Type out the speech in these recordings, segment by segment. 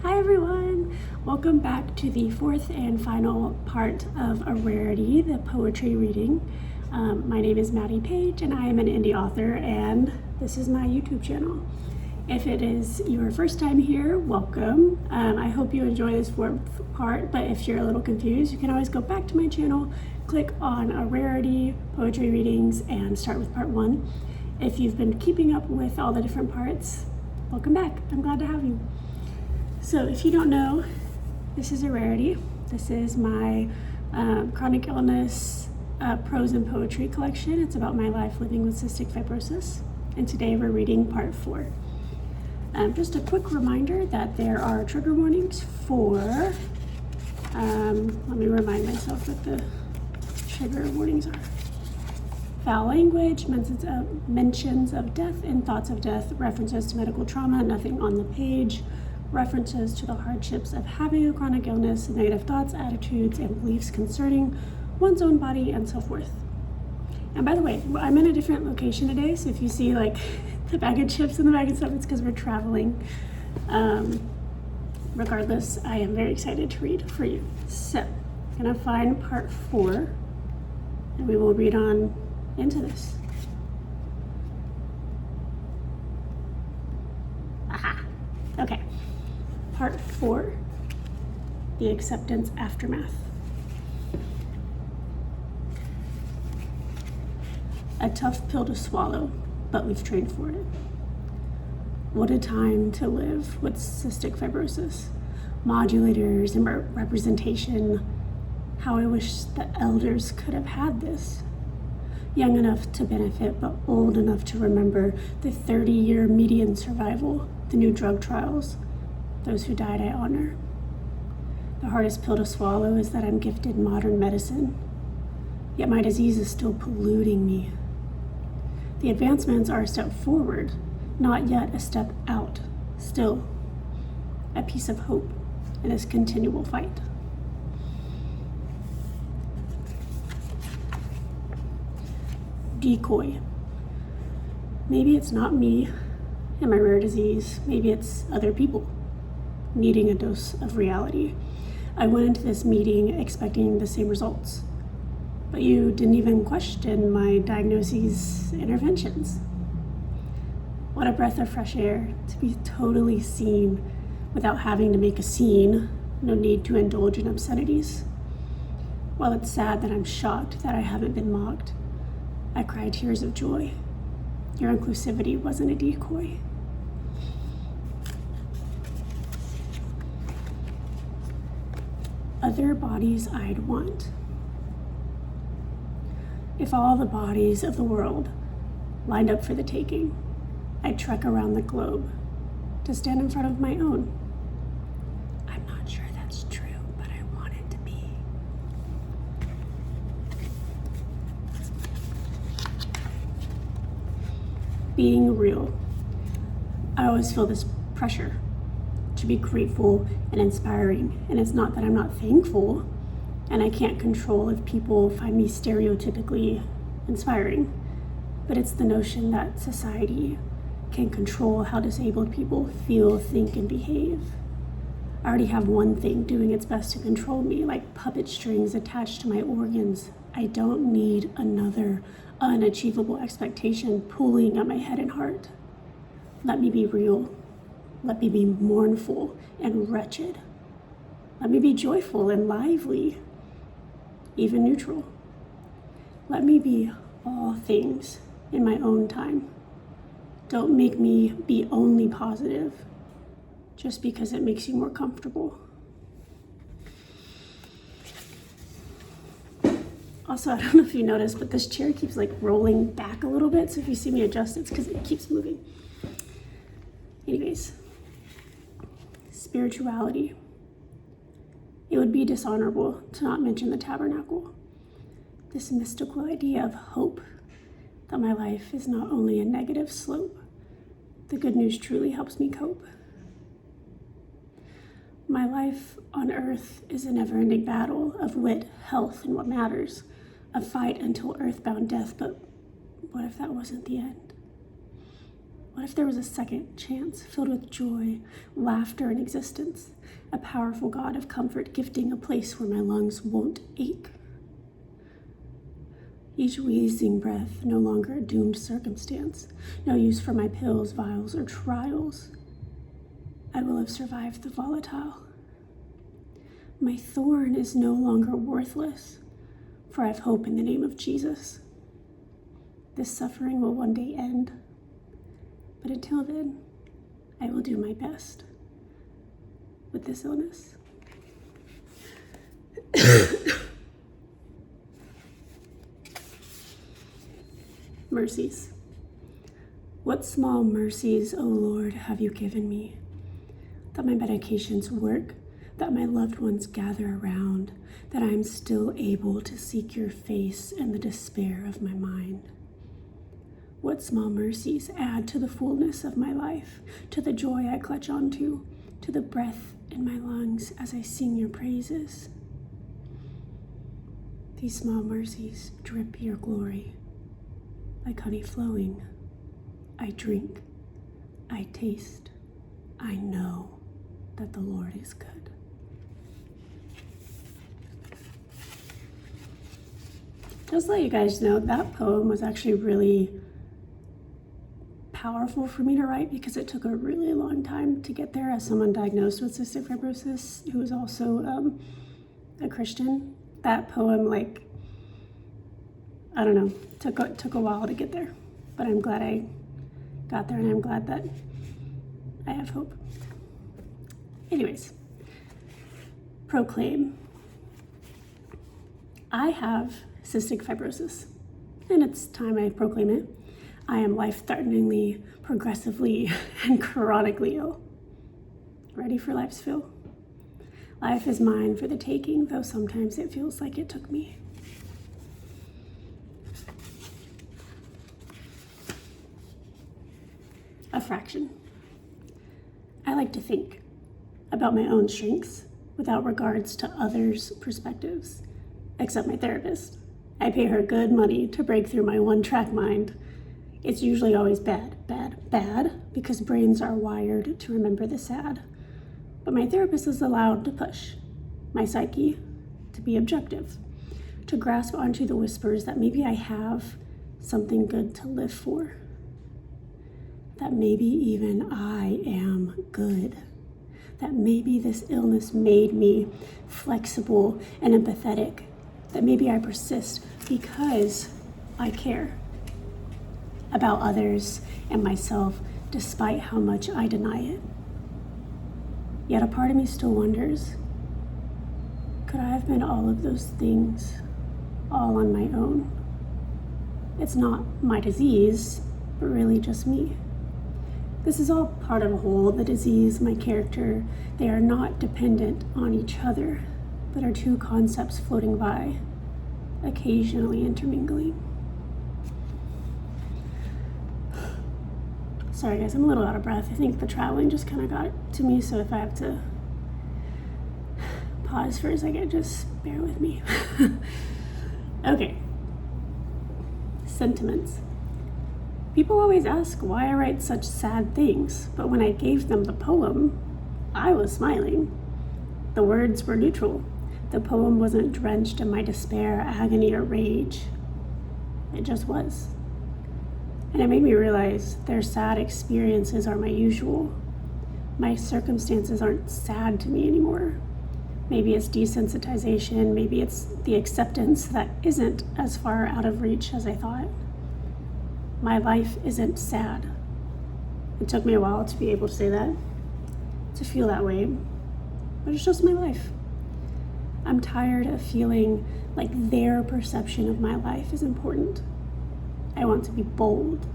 Hi everyone! Welcome back to the fourth and final part of A Rarity, the poetry reading. My name is Mattie Paige and I am an indie author, and this is my YouTube channel. If it is your first time here, welcome. I hope you enjoy this fourth part, but if you're a little confused, you can always go back to my channel, click on A Rarity, poetry readings, and start with part 1. If you've been keeping up with all the different parts, welcome back. I'm glad to have you. So if you don't know, this is A Rarity. This is my chronic illness prose and poetry collection. It's about my life living with cystic fibrosis. And today we're reading part 4. Just a quick reminder that there are trigger warnings for, let me remind myself what the trigger warnings are. Foul language, mentions of death and thoughts of death, references to medical trauma, nothing on the page, references to the hardships of having a chronic illness, negative thoughts, attitudes, and beliefs concerning one's own body and self-worth. And by the way, I'm in a different location today, so if you see like the bag of chips and the bag of stuff, it's because we're traveling. Regardless, I am very excited to read for you. So, I'm gonna find part 4, and we will read on into this. Aha, okay. Part 4, the acceptance aftermath. A tough pill to swallow, but we've trained for it. What a time to live with cystic fibrosis. Modulators and representation. How I wish the elders could have had this. Young enough to benefit, but old enough to remember the 30-year median survival, the new drug trials. Those who died I honor. The hardest pill to swallow is that I'm gifted modern medicine, yet my disease is still polluting me. The advancements are a step forward, not yet a step out, still a piece of hope in this continual fight. Decoy. Maybe it's not me and my rare disease, maybe it's other people needing a dose of reality. I went into this meeting expecting the same results, but you didn't even question my diagnoses, interventions. What a breath of fresh air to be totally seen without having to make a scene, no need to indulge in obscenities. While it's sad that I'm shocked that I haven't been mocked, I cry tears of joy. Your inclusivity wasn't a decoy. Other bodies I'd want. If all the bodies of the world lined up for the taking, I'd trek around the globe to stand in front of my own. I'm not sure that's true, but I want it to be. Being real. I always feel this pressure to be grateful and inspiring, and it's not that I'm not thankful and I can't control if people find me stereotypically inspiring, but it's the notion that society can control how disabled people feel, think, and behave. I already have one thing doing its best to control me, like puppet strings attached to my organs. I don't need another unachievable expectation pulling at my head and heart. Let me be real. Let me be mournful and wretched. Let me be joyful and lively, even neutral. Let me be all things in my own time. Don't make me be only positive just because it makes you more comfortable. Also, I don't know if you noticed, but this chair keeps like rolling back a little bit. So if you see me adjust, it's because it keeps moving. Anyways. Spirituality. It would be dishonorable to not mention the tabernacle, this mystical idea of hope, that my life is not only a negative slope. The good news truly helps me cope. My life on earth is a never-ending battle of wit, health, and what matters, a fight until earthbound death, but what if that wasn't the end? What if there was a second chance filled with joy, laughter, and existence? A powerful God of comfort gifting a place where my lungs won't ache. Each wheezing breath no longer a doomed circumstance, no use for my pills, vials, or trials. I will have survived the volatile. My thorn is no longer worthless, for I have hope in the name of Jesus. This suffering will one day end, but until then, I will do my best with this illness. Mercies. What small mercies, O Lord, have you given me? That my medications work, that my loved ones gather around, that I am still able to seek your face in the despair of my mind. What small mercies add to the fullness of my life, to the joy I clutch onto, to the breath in my lungs as I sing your praises. These small mercies drip your glory. Like honey flowing, I drink, I taste, I know that the Lord is good. Just to let you guys know, that poem was actually really powerful for me to write because it took a really long time to get there as someone diagnosed with cystic fibrosis who is also a Christian. That poem, I don't know, took a while to get there, but I'm glad I got there, and I'm glad that I have hope. Anyways, proclaim. I have cystic fibrosis, and it's time I proclaim it. I am life-threateningly, progressively, and chronically ill. Ready for life's fill? Life is mine for the taking, though sometimes it feels like it took me. A fraction. I like to think about my own strengths without regards to others' perspectives, except my therapist. I pay her good money to break through my one-track mind. It's usually always bad, bad, bad, because brains are wired to remember the sad. But my therapist is allowed to push my psyche to be objective, to grasp onto the whispers that maybe I have something good to live for. That maybe even I am good. That maybe this illness made me flexible and empathetic. That maybe I persist because I care about others and myself despite how much I deny it. Yet a part of me still wonders, could I have been all of those things all on my own? It's not my disease, but really just me. This is all part of a whole. The disease, my character, they are not dependent on each other, but are two concepts floating by, occasionally intermingling. Sorry guys, I'm a little out of breath. I think the traveling just kind of got it to me, so if I have to pause for a second, just bear with me. Okay. Sentiments. People always ask why I write such sad things, but when I gave them the poem, I was smiling. The words were neutral. The poem wasn't drenched in my despair, agony, or rage. It just was. And it made me realize their sad experiences are my usual. My circumstances aren't sad to me anymore. Maybe it's desensitization, maybe it's the acceptance that isn't as far out of reach as I thought. My life isn't sad. It took me a while to be able to say that, to feel that way, but it's just my life. I'm tired of feeling like their perception of my life is important. I want to be bold.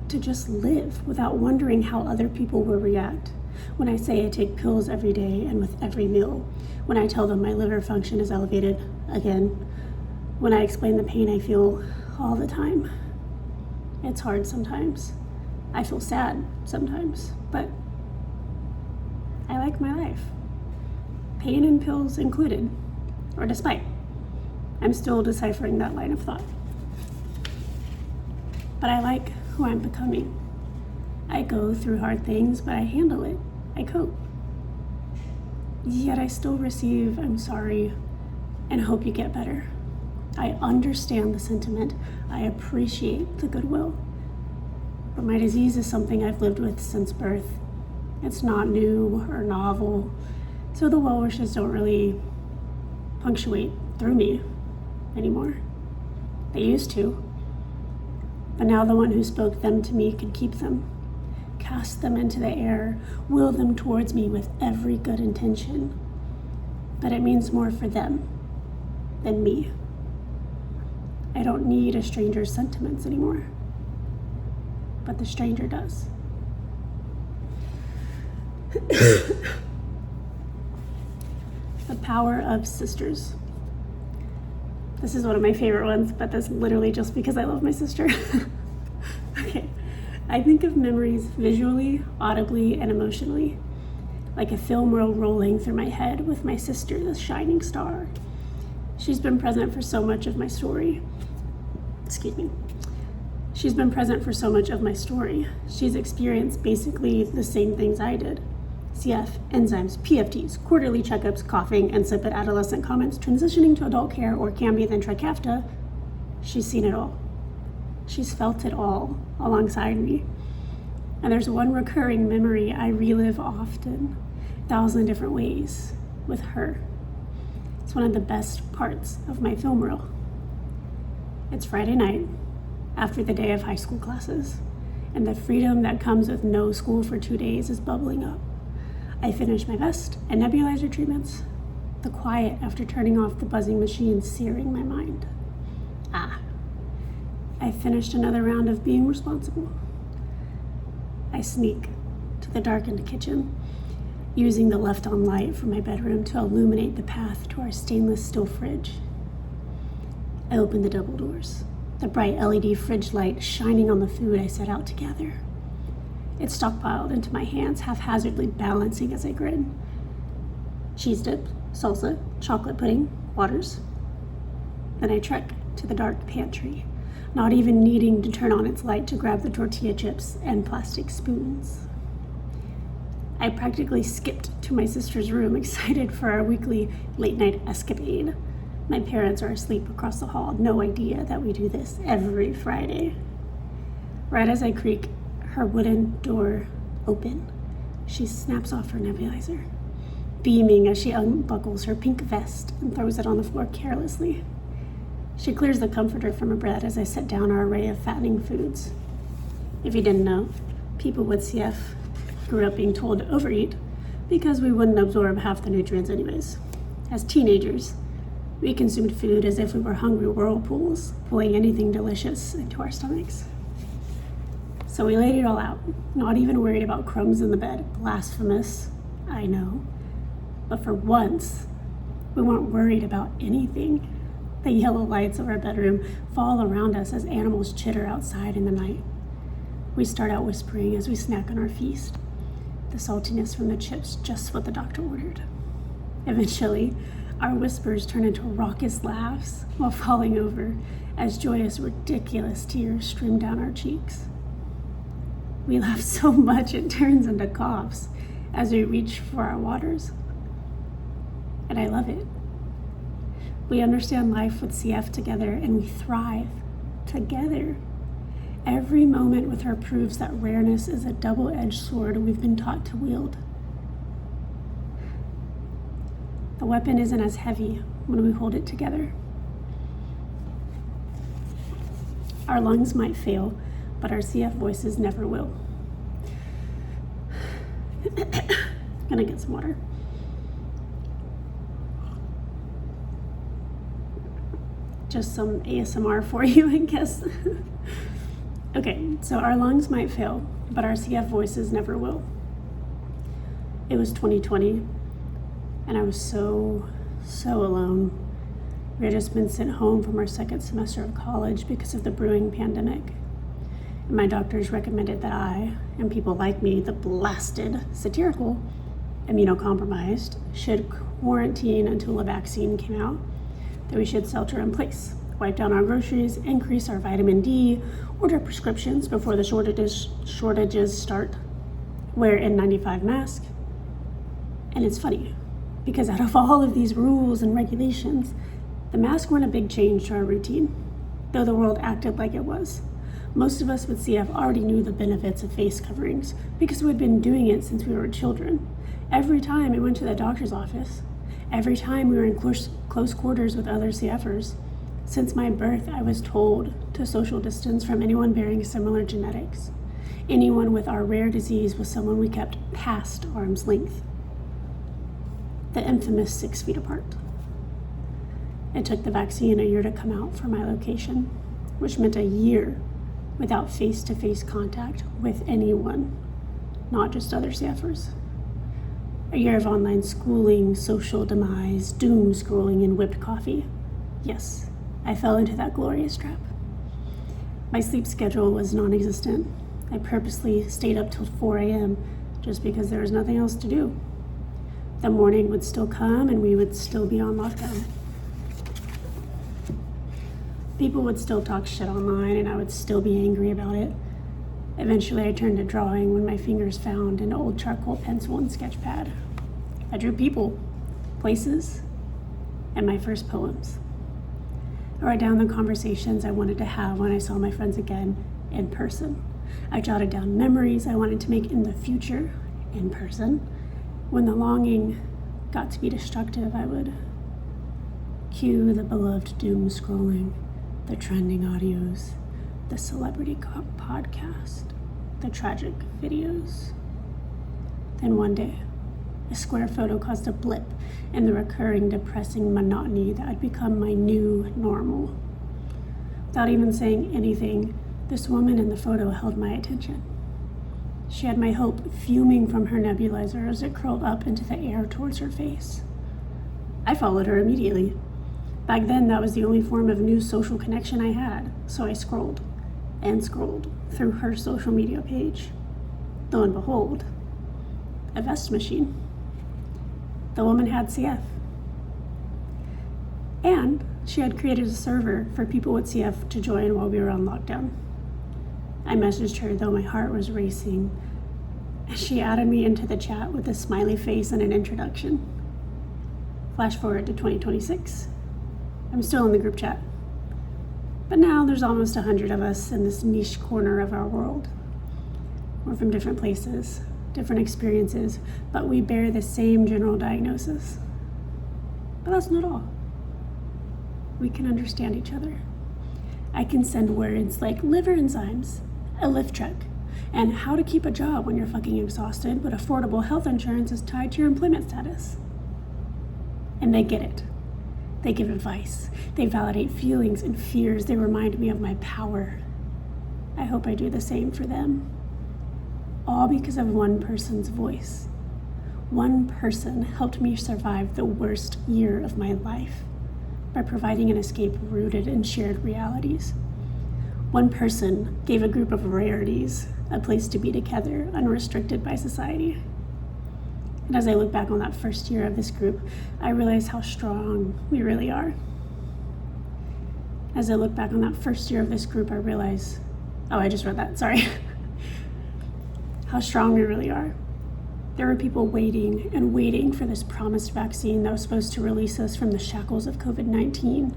To just live without wondering how other people will react. When I say I take pills every day and with every meal. When I tell them my liver function is elevated again. When I explain the pain I feel all the time. It's hard sometimes. I feel sad sometimes, but I like my life. Pain and pills included, or despite. I'm still deciphering that line of thought. But I like who I'm becoming. I go through hard things, but I handle it. I cope. Yet I still receive, I'm sorry, and hope you get better. I understand the sentiment. I appreciate the goodwill. But my disease is something I've lived with since birth. It's not new or novel, so the well wishes don't really punctuate through me anymore. They used to. But now the one who spoke them to me can keep them, cast them into the air, will them towards me with every good intention. But it means more for them than me. I don't need a stranger's sentiments anymore, but the stranger does. The power of sisters. This is one of my favorite ones, but that's literally just because I love my sister. Okay, I think of memories visually, audibly, and emotionally, like a film reel rolling through my head with my sister, the shining star. She's been present for so much of my story. She's been present for so much of my story. She's experienced basically the same things I did. CF, enzymes, PFTs, quarterly checkups, coughing, insipid adolescent comments, transitioning to adult care, or Cambia then Trikafta. She's seen it all. She's felt it all alongside me. And there's one recurring memory I relive often, 1,000 different ways, with her. It's one of the best parts of my film reel. It's Friday night, after the day of high school classes, and the freedom that comes with no school for 2 days is bubbling up. I finish my vest and nebulizer treatments, the quiet after turning off the buzzing machine searing my mind. I finished another round of being responsible. I sneak to the darkened kitchen, using the left-on light from my bedroom to illuminate the path to our stainless steel fridge. I open the double doors, the bright LED fridge light shining on the food I set out to gather. It's stockpiled into my hands, haphazardly balancing as I grin. Cheese dip, salsa, chocolate pudding, waters. Then I trek to the dark pantry, not even needing to turn on its light to grab the tortilla chips and plastic spoons. I practically skipped to my sister's room, excited for our weekly late-night escapade. My parents are asleep across the hall, no idea that we do this every Friday. Right as I creak her wooden door open, she snaps off her nebulizer, beaming as she unbuckles her pink vest and throws it on the floor carelessly. She clears the comforter from her bread as I set down our array of fattening foods. If you didn't know, people with CF grew up being told to overeat because we wouldn't absorb half the nutrients anyways. As teenagers, we consumed food as if we were hungry whirlpools, pulling anything delicious into our stomachs. So we laid it all out, not even worried about crumbs in the bed. Blasphemous, I know. But for once, we weren't worried about anything. The yellow lights of our bedroom fall around us as animals chitter outside in the night. We start out whispering as we snack on our feast. The saltiness from the chips, just what the doctor ordered. Eventually, our whispers turn into raucous laughs while falling over as joyous, ridiculous tears stream down our cheeks. We laugh so much it turns into coughs as we reach for our waters. And I love it. We understand life with CF together, and we thrive together. Every moment with her proves that rareness is a double-edged sword we've been taught to wield. The weapon isn't as heavy when we hold it together. Our lungs might fail, but our CF voices never will. Gonna get some water. Just some ASMR for you, I guess. Okay, so our lungs might fail, but our CF voices never will. It was 2020, and I was so alone. We had just been sent home from our second semester of college because of the brewing pandemic. And my doctors recommended that I, and people like me, the blasted, satirical, immunocompromised, should quarantine until a vaccine came out, that we should shelter in place wipe down our groceries, increase our vitamin D, order prescriptions before the shortages start, wear N95 mask. And it's funny, because out of all of these rules and regulations, the masks weren't a big change to our routine, though the world acted like it was. Most of us with CF already knew the benefits of face coverings because we had been doing it since we were children. Every time we went to the doctor's office, every time we were in close quarters with other CFers, since my birth, I was told to social distance from anyone bearing similar genetics. Anyone with our rare disease was someone we kept past arm's length. The infamous 6 feet apart. It took the vaccine a year to come out for my location, which meant a year without face-to-face contact with anyone, not just other CFers. A year of online schooling, social demise, doom scrolling, and whipped coffee. Yes, I fell into that glorious trap. My sleep schedule was non-existent. I purposely stayed up till 4 a.m. just because there was nothing else to do. The morning would still come and we would still be on lockdown. People would still talk shit online and I would still be angry about it. Eventually I turned to drawing when my fingers found an old charcoal pencil and sketch pad. I drew people, places, and my first poems. I wrote down the conversations I wanted to have when I saw my friends again in person. I jotted down memories I wanted to make in the future in person. When the longing got to be destructive, I would cue the beloved doom scrolling, the trending audios, the celebrity podcast, the tragic videos. Then one day, a square photo caused a blip in the recurring depressing monotony that had become my new normal. Without even saying anything, this woman in the photo held my attention. She had my hope fuming from her nebulizer as it curled up into the air towards her face. I followed her immediately. Back then, that was the only form of new social connection I had, so I scrolled and scrolled through her social media page. Lo and behold, a vest machine. The woman had CF. And she had created a server for people with CF to join while we were on lockdown. I messaged her, though my heart was racing. She added me into the chat with a smiley face and an introduction. Flash forward to 2026. I'm still in the group chat. But now there's almost 100 of us in this niche corner of our world. We're from different places, different experiences, but we bear the same general diagnosis. But that's not all. We can understand each other. I can send words like liver enzymes, a lift truck, and how to keep a job when you're fucking exhausted, but affordable health insurance is tied to your employment status. And they get it. They give advice. They validate feelings and fears. They remind me of my power. I hope I do the same for them. All because of one person's voice. One person helped me survive the worst year of my life by providing an escape rooted in shared realities. One person gave a group of rarities a place to be together, unrestricted by society. And as I look back on that first year of this group, I realize how strong we really are. As I look back on that first year of this group, I realize, I just read that, sorry. How strong we really are. There were people waiting and waiting for this promised vaccine that was supposed to release us from the shackles of COVID-19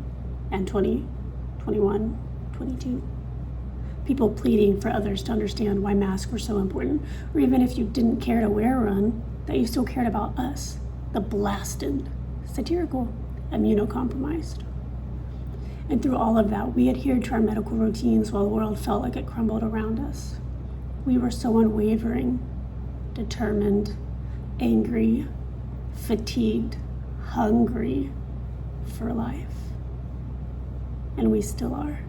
and 2021, 22. People pleading for others to understand why masks were so important, or even if you didn't care to wear one, that you still cared about us, the blasted, satirical, immunocompromised. And through all of that, we adhered to our medical routines while the world felt like it crumbled around us. We were so unwavering, determined, angry, fatigued, hungry for life. And we still are.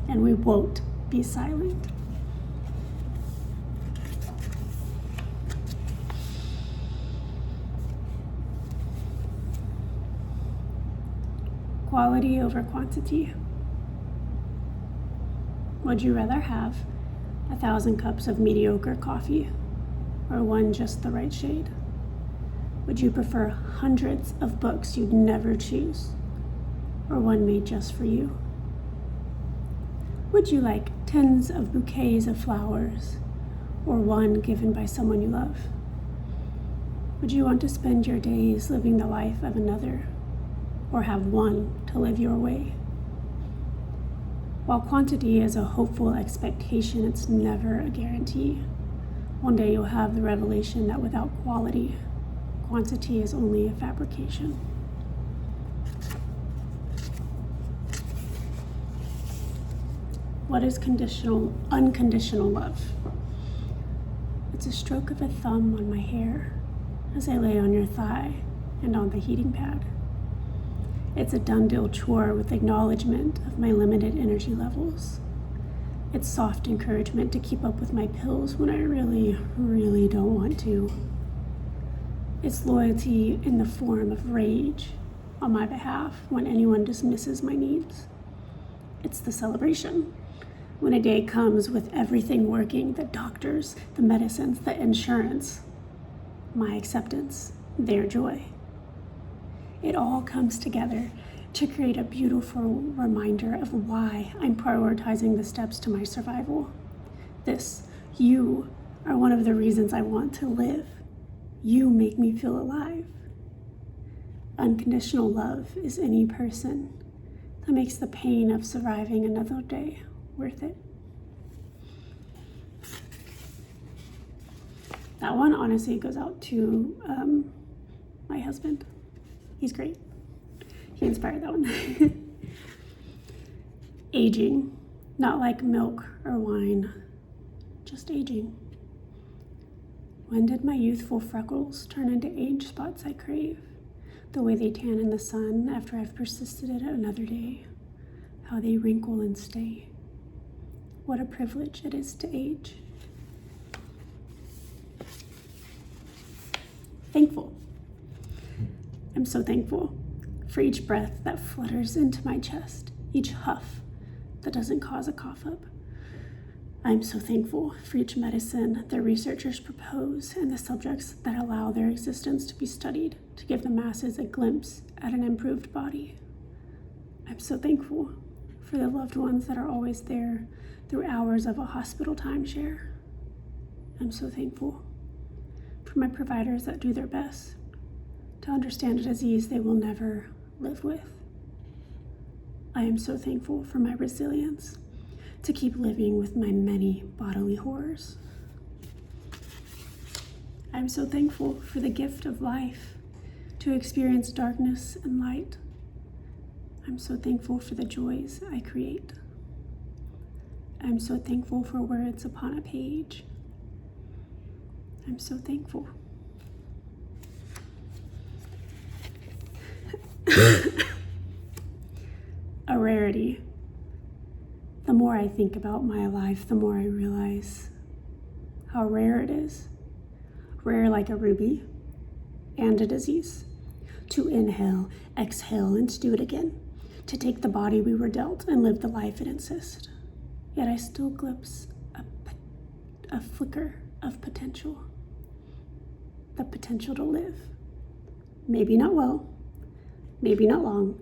And we won't be silent. Quality over quantity. Would you rather have 1,000 cups of mediocre coffee or one just the right shade? Would you prefer hundreds of books you'd never choose or one made just for you? Would you like tens of bouquets of flowers, or one given by someone you love? Would you want to spend your days living the life of another, or have one to live your way? While quantity is a hopeful expectation, it's never a guarantee. One day you'll have the revelation that without quality, quantity is only a fabrication. What is unconditional love? It's a stroke of a thumb on my hair as I lay on your thigh and on the heating pad. It's a done-deal chore with acknowledgement of my limited energy levels. It's soft encouragement to keep up with my pills when I really, really don't want to. It's loyalty in the form of rage on my behalf when anyone dismisses my needs. It's the celebration when a day comes with everything working, the doctors, the medicines, the insurance, my acceptance, their joy. It all comes together to create a beautiful reminder of why I'm prioritizing the steps to my survival. You are one of the reasons I want to live. You make me feel alive. Unconditional love is any person that makes the pain of surviving another day worth it. That one honestly goes out to my husband. He's great. He inspired that one. Aging, not like milk or wine, just aging. When did my youthful freckles turn into age spots I crave? The way they tan in the sun after I've persisted in it another day. How they wrinkle and stay. What a privilege it is to age. Thankful. I'm so thankful for each breath that flutters into my chest, each huff that doesn't cause a cough up. I'm so thankful for each medicine the researchers propose and the subjects that allow their existence to be studied to give the masses a glimpse at an improved body. I'm so thankful for the loved ones that are always there through hours of a hospital timeshare. I'm so thankful for my providers that do their best to understand a disease they will never live with. I am so thankful for my resilience to keep living with my many bodily horrors. I'm so thankful for the gift of life to experience darkness and light. I'm so thankful for the joys I create. I'm so thankful for words upon a page. I'm so thankful. A rarity. The more I think about my life, the more I realize how rare it is. Rare like a ruby and a disease. To inhale, exhale, and to do it again. To take the body we were dealt and live the life it insists. Yet I still glimpse a flicker of potential. The potential to live. Maybe not well, maybe not long,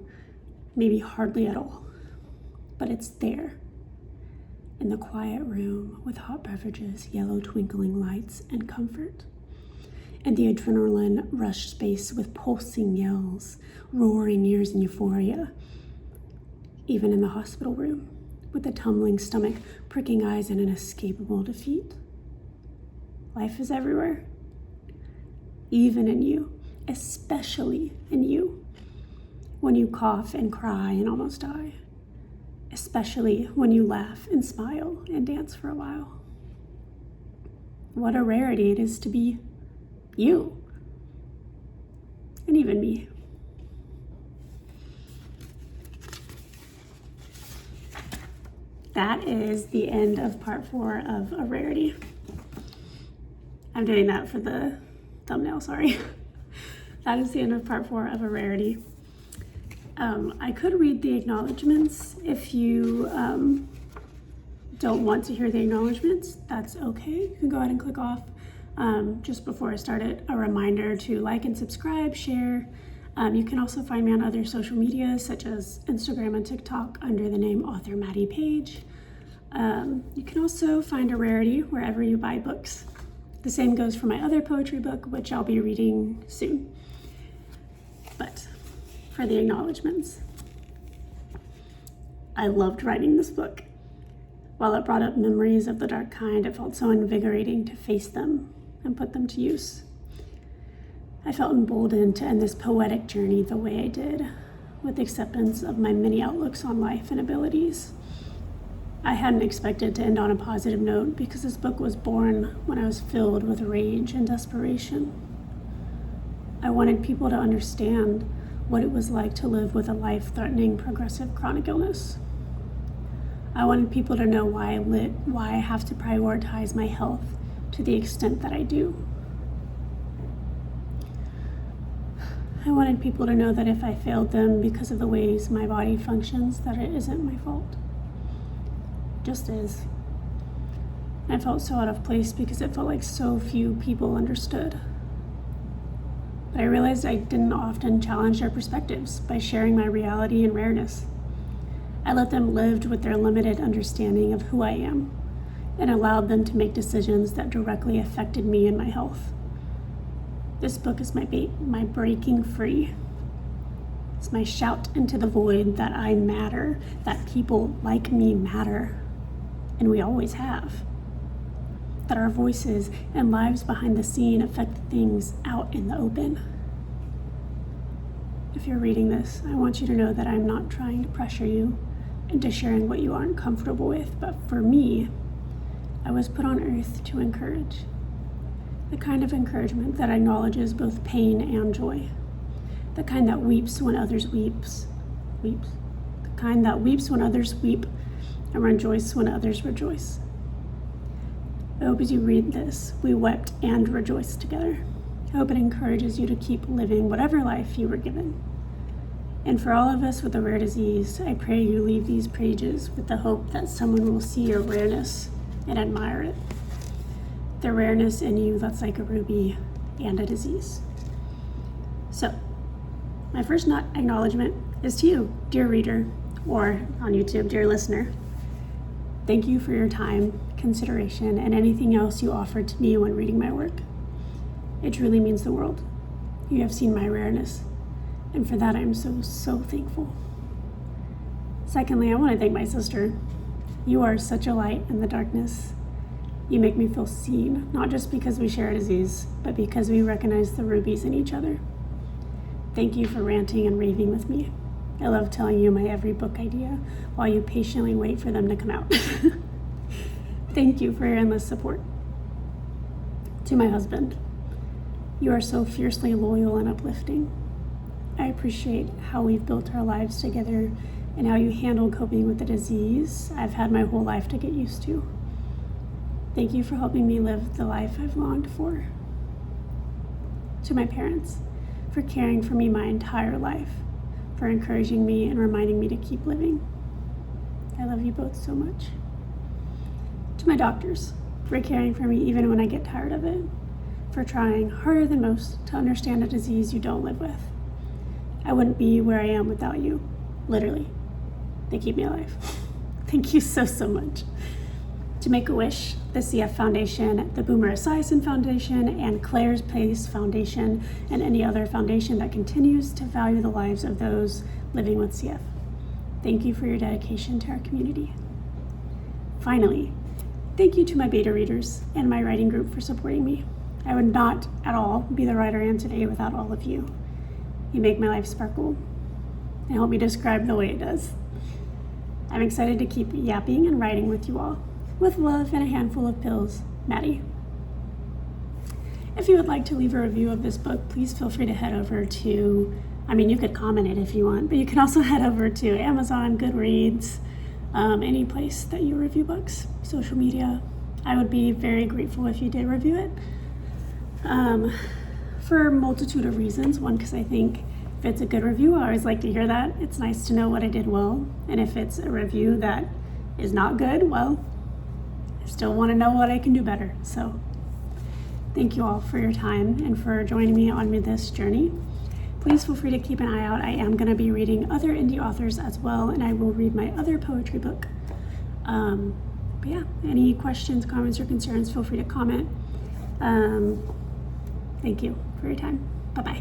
maybe hardly at all. But it's there. In the quiet room with hot beverages, yellow twinkling lights, and comfort. In the adrenaline rush space with pulsing yells, roaring ears and euphoria. Even in the hospital room with a tumbling stomach, pricking eyes, and an inescapable defeat. Life is everywhere. Even in you, especially in you. When you cough and cry and almost die. Especially when you laugh and smile and dance for a while. What a rarity it is to be you. And even me. That is the end of part 4 of A Rarity. I'm doing that for the thumbnail, sorry. That is the end of part 4 of A Rarity. I could read the acknowledgements. If you don't want to hear the acknowledgements, that's okay. You can go ahead and click off. Just before I started, a reminder to like and subscribe, share, You can also find me on other social media such as Instagram and TikTok under the name author Mattie Paige. You can also find a rarity wherever you buy books. The same goes for my other poetry book, which I'll be reading soon. But for the acknowledgements, I loved writing this book. While it brought up memories of the dark kind, it felt so invigorating to face them and put them to use. I felt emboldened to end this poetic journey the way I did, with acceptance of my many outlooks on life and abilities. I hadn't expected to end on a positive note because this book was born when I was filled with rage and desperation. I wanted people to understand what it was like to live with a life-threatening progressive chronic illness. I wanted people to know why I have to prioritize my health to the extent that I do. I wanted people to know that if I failed them because of the ways my body functions, that it isn't my fault. Just is. I felt so out of place because it felt like so few people understood. But I realized I didn't often challenge their perspectives by sharing my reality and rareness. I let them live with their limited understanding of who I am and allowed them to make decisions that directly affected me and my health. This book is my breaking free. It's my shout into the void that I matter, that people like me matter, and we always have. That our voices and lives behind the scene affect things out in the open. If you're reading this, I want you to know that I'm not trying to pressure you into sharing what you aren't comfortable with, but for me, I was put on earth to encourage. The kind of encouragement that acknowledges both pain and joy. The kind that weeps when others weeps. The kind that weeps when others weep and rejoice when others rejoice. I hope as you read this, we wept and rejoiced together. I hope it encourages you to keep living whatever life you were given. And for all of us with a rare disease, I pray you leave these pages with the hope that someone will see your rareness and admire it. The rareness in you that's like a ruby and a disease. So, my first acknowledgement is to you, dear reader, or on YouTube, dear listener. Thank you for your time, consideration, and anything else you offered to me when reading my work. It truly means the world. You have seen my rareness, and for that I'm so thankful. Secondly, I want to thank my sister. You are such a light in the darkness. You make me feel seen, not just because we share a disease, but because we recognize the rubies in each other. Thank you for ranting and raving with me. I love telling you my every book idea while you patiently wait for them to come out. Thank you for your endless support. To my husband, you are so fiercely loyal and uplifting. I appreciate how we've built our lives together and how you handle coping with the disease I've had my whole life to get used to. Thank you for helping me live the life I've longed for. To my parents, for caring for me my entire life, for encouraging me and reminding me to keep living. I love you both so much. To my doctors, for caring for me even when I get tired of it, for trying harder than most to understand a disease you don't live with. I wouldn't be where I am without you, literally. They keep me alive. Thank you so much. To Make-A-Wish, the CF Foundation, the Boomer Esiason Foundation, and Claire's Place Foundation, and any other foundation that continues to value the lives of those living with CF. Thank you for your dedication to our community. Finally, thank you to my beta readers and my writing group for supporting me. I would not at all be the writer I am today without all of you. You make my life sparkle and help me describe the way it does. I'm excited to keep yapping and writing with you all. With love and a handful of pills, Mattie. If you would like to leave a review of this book, please feel free to head over to, you could comment it if you want, but you can also head over to Amazon, Goodreads, any place that you review books, social media. I would be very grateful if you did review it. For a multitude of reasons. One, because I think if it's a good review, I always like to hear that. It's nice to know what I did well. And if it's a review that is not good, well, I still want to know what I can do better. So thank you all for your time and for joining me on this journey. please feel free to keep an eye out. I am going to be reading other indie authors as well, and I will read my other poetry book. But yeah, any questions, comments, or concerns, feel free to comment. Thank you for your time. Bye-bye.